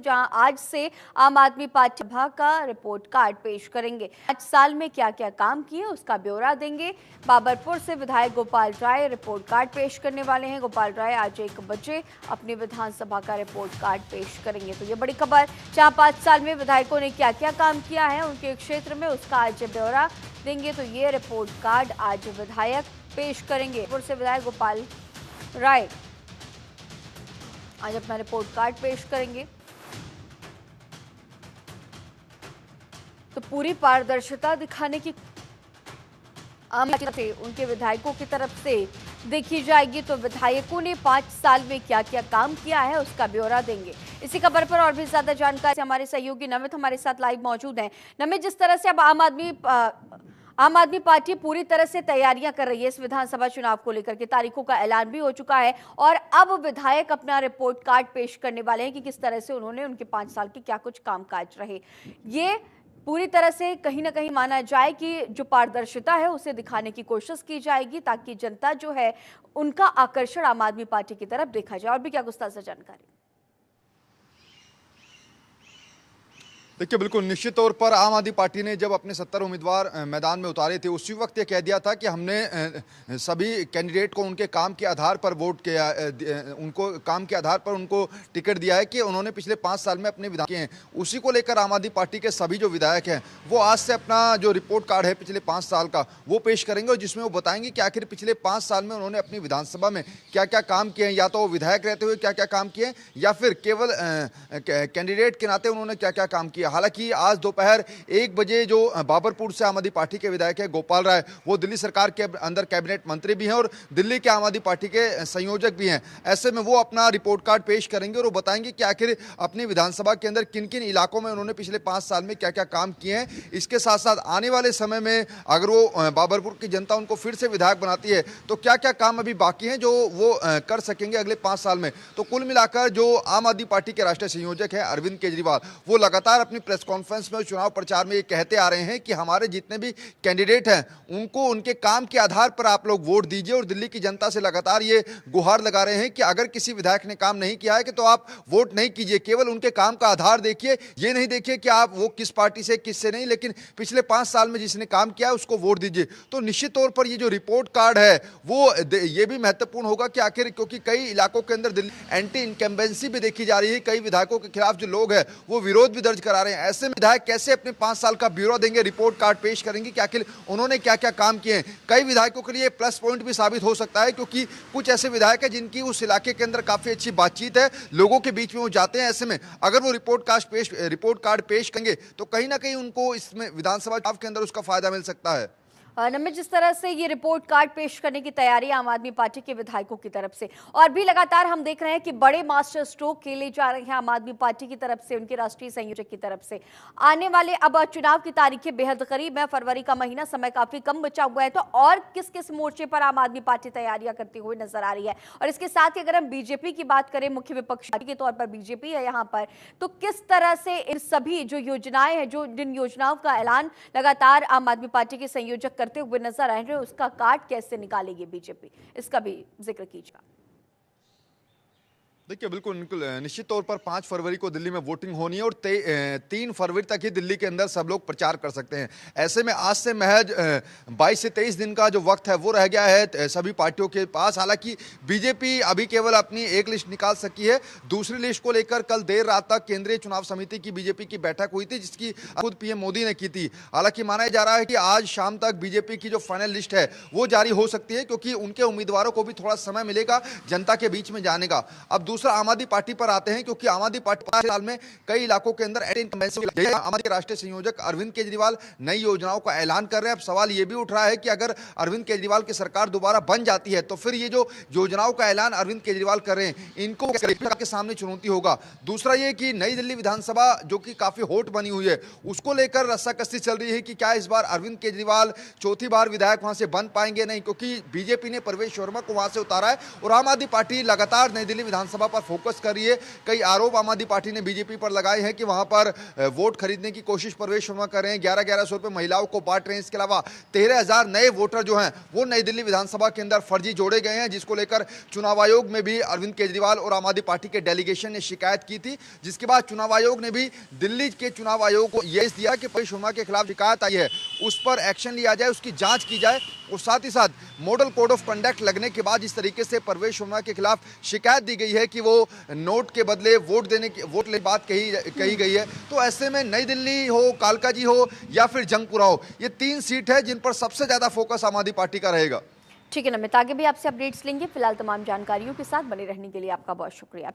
जहां आज से आम आदमी पार्टी सभा का रिपोर्ट कार्ड पेश करेंगे। 5 साल में क्या क्या काम किए उसका ब्यौरा देंगे। बाबरपुर से विधायक गोपाल राय रिपोर्ट कार्ड पेश करने वाले हैं। गोपाल राय आज 1 बजे अपनी विधानसभा का रिपोर्ट कार्ड पेश करेंगे। तो ये बड़ी खबर, जहां 5 साल में विधायकों ने क्या क्या काम किया है उनके क्षेत्र में, उसका आज ब्यौरा देंगे। तो ये रिपोर्ट कार्ड आज विधायक पेश करेंगे। से विधायक गोपाल राय आज अपना रिपोर्ट कार्ड पेश करेंगे। तो पूरी पारदर्शिता दिखाने की से उनके विधायकों की तरफ से देखी जाएगी। तो विधायकों ने 5 साल में क्या क्या काम किया है उसका ब्यौरा देंगे। इसी खबर पर और भी ज्यादा जानकारी हमारे सहयोगी नमित हमारे साथ लाइव मौजूद हैं। नमित, जिस तरह से अब आम आदमी पार्टी पूरी तरह से तैयारियां कर रही है इस विधानसभा चुनाव को लेकर के, तारीखों का ऐलान भी हो चुका है और अब विधायक अपना रिपोर्ट कार्ड पेश करने वाले हैं कि किस तरह से उन्होंने उनके 5 साल के क्या कुछ कामकाज रहे। ये पूरी तरह से कहीं ना कहीं माना जाए कि जो पारदर्शिता है उसे दिखाने की कोशिश की जाएगी ताकि जनता जो है उनका आकर्षण आम आदमी पार्टी की तरफ देखा जाए। और भी क्या कुछ ताजा जानकारी? देखिए, बिल्कुल निश्चित तौर पर आम आदमी पार्टी ने जब अपने 70 उम्मीदवार मैदान में उतारे थे उसी वक्त ये कह दिया था कि हमने सभी कैंडिडेट को उनके काम के आधार पर वोट किया, उनको काम के आधार पर उनको टिकट दिया है कि उन्होंने पिछले 5 साल में अपने विधायक किए हैं। उसी को लेकर आम आदमी पार्टी के सभी जो विधायक हैं वो आज से अपना जो रिपोर्ट कार्ड है पिछले 5 साल का वो पेश करेंगे और जिसमें वो बताएंगे कि आखिर पिछले 5 साल में उन्होंने अपनी विधानसभा में क्या क्या काम किए हैं, या तो वो विधायक रहते हुए क्या क्या काम किए हैं या फिर केवल कैंडिडेट के नाते उन्होंने क्या क्या काम किया। हालांकि आज दोपहर 1 बजे जो बाबरपुर से आम आदमी पार्टी के विधायक है गोपाल राय, वो दिल्ली सरकार के अंदर कैबिनेट मंत्री भी हैं और दिल्ली के आम आदमी पार्टी के संयोजक भी हैं। ऐसे में वो अपना रिपोर्ट कार्ड पेश करेंगे और वो बताएंगे कि आखिर अपनी विधानसभा के अंदर किन किन इलाकों में उन्होंने पिछले 5 साल में क्या क्या काम किए हैं। इसके साथ साथ आने वाले समय में अगर वो बाबरपुर की जनता उनको फिर से विधायक बनाती है तो क्या क्या काम अभी बाकी हैं जो वो कर सकेंगे अगले 5 साल में। तो कुल मिलाकर जो आम आदमी पार्टी के राष्ट्रीय संयोजक हैं अरविंद केजरीवाल, वो लगातार अपनी प्रेस कॉन्फ्रेंस में चुनाव प्रचार में ये कहते आ रहे हैं कि हमारे जितने भी कैंडिडेट हैं उनको उनके काम के आधार पर आप लोग वोट दीजिए और दिल्ली की जनता से लगातार ये गुहार लगा रहे हैं कि अगर किसी विधायक ने काम नहीं किया है कि तो आप वोट नहीं कीजिए, केवल उनके काम का आधार देखिए, ये नहीं देखिए कि आप वो किस पार्टी से किससे नहीं, लेकिन पिछले 5 साल में जिसने काम किया है उसको वोट दीजिए। तो निश्चित तौर पर ये जो रिपोर्ट कार्ड है वो ये भी महत्वपूर्ण होगा कि आखिर, क्योंकि कई इलाकों के अंदर दिल्ली एंटी इनकम्बेंसी भी देखी जा रही है, कई विधायकों के खिलाफ जो लोग हैं वो विरोध भी दर्ज करा रहे हैं। ऐसे में विधायक कैसे अपने 5 साल का ब्यौरा देंगे, रिपोर्ट कार्ड पेश करेंगे कि आखिर उन्होंने क्या क्या काम किए हैं। कई विधायकों के लिए प्लस पॉइंट भी साबित हो सकता है क्योंकि कुछ ऐसे विधायक हैं जिनकी उस इलाके के अंदर काफी अच्छी बातचीत है, लोगों के बीच में वो जाते हैं। ऐसे में अगर वो रिपोर्ट कार्ड पेश करेंगे तो कहीं ना कहीं उनको इसमें विधानसभा चुनाव के अंदर उसका फायदा मिल सकता है। नमित, जिस तरह से ये रिपोर्ट कार्ड पेश करने की तैयारी आम आदमी पार्टी के विधायकों की तरफ से और भी लगातार हम देख रहे हैं कि बड़े मास्टर स्ट्रोक खेले जा रहे हैं आम आदमी पार्टी की तरफ से, उनके राष्ट्रीय संयोजक की तरफ से। आने वाले अब चुनाव की तारीखें बेहद करीब है, फरवरी का महीना, समय काफी कम बचा हुआ है। तो और किस किस मोर्चे पर आम आदमी पार्टी तैयारियां करती हुई नजर आ रही है? और इसके साथ ही अगर हम बीजेपी की बात करें, मुख्य विपक्ष के तौर पर बीजेपी है यहाँ पर, तो किस तरह से इन सभी जो योजनाएं हैं, जिन योजनाओं का ऐलान लगातार आम आदमी पार्टी के संयोजक करते हुए नजर आए हैं, उसका कार्ड कैसे निकालेगी बीजेपी, इसका भी जिक्र कीजिएगा। देखिए, बिल्कुल निश्चित तौर पर 5 फरवरी को दिल्ली में वोटिंग होनी है और 3 फरवरी तक ही दिल्ली के अंदर सब लोग प्रचार कर सकते हैं। ऐसे में आज से महज 22 से 23 दिन का जो वक्त है वो रह गया है सभी पार्टियों के पास। हालांकि बीजेपी अभी केवल अपनी एक लिस्ट निकाल सकी है, दूसरी लिस्ट को लेकर कल देर रात तक केंद्रीय चुनाव समिति की बीजेपी की बैठक हुई थी जिसकी खुद पीएम मोदी ने की थी। हालांकि माना जा रहा है कि आज शाम तक बीजेपी की जो फाइनल लिस्ट है वो जारी हो सकती है क्योंकि उनके उम्मीदवारों को भी थोड़ा समय मिलेगा जनता के बीच में जाने का। अब दूसरा आम आदमी पार्टी पर आते हैं क्योंकि आम आदमी पार्टी 5 साल में कई इलाकों के अंदर आम आदमी राष्ट्रीय संयोजक अरविंद केजरीवाल नई योजनाओं का ऐलान कर रहे हैं। अब सवाल यह भी उठ रहा है कि अगर अरविंद केजरीवाल की सरकार दोबारा बन जाती है तो फिर ये जो योजनाओं का ऐलान अरविंद केजरीवाल कर रहे हैं इनको के सामने चुनौती होगा। दूसरा ये कि नई दिल्ली विधानसभा जो कि काफी हॉट बनी हुई है उसको लेकर रस्साकसी चल रही है कि क्या इस बार अरविंद केजरीवाल चौथी बार विधायक वहां से बन पाएंगे नहीं, क्योंकि बीजेपी ने परवेश वर्मा को वहां से उतारा है और आम आदमी पार्टी लगातार नई दिल्ली विधानसभा विधानसभा पर फोकस कर रही है। कई आरोप आम आदमी पार्टी ने बीजेपी पर लगाए हैं कि वहां पर वोट खरीदने की कोशिश प्रवेश वर्मा कर रहे हैं, 1100 रुपए महिलाओं को बांट रहे हैं। इसके अलावा 13,000 नए वोटर जो हैं वो नई दिल्ली विधानसभा के अंदर फर्जी जोड़े गए हैं, जिसको लेकर चुनाव आयोग में भी अरविंद केजरीवाल और आम आदमी पार्टी के डेलीगेशन ने शिकायत की थी, जिसके बाद चुनाव आयोग ने भी दिल्ली के चुनाव आयोग को यह दिया कि प्रवेश वर्मा के खिलाफ शिकायत आई है उस पर एक्शन लिया जाए, उसकी जांच की जाए और साथ ही साथ मॉडल कोड ऑफ कंडक्ट लगने के बाद जिस तरीके से प्रवेश वर्मा के खिलाफ शिकायत दी गई है कि वो नोट के बदले वोट लेने बात कही गई है, तो ऐसे में नई दिल्ली हो, कालकाजी हो या फिर जंगपुरा हो, ये 3 सीट है जिन पर सबसे ज्यादा फोकस आम आदमी पार्टी का रहेगा। ठीक है नमित, आगे भी आपसे अपडेट्स लेंगे। फिलहाल तमाम जानकारियों के साथ बने रहने के लिए आपका बहुत शुक्रिया।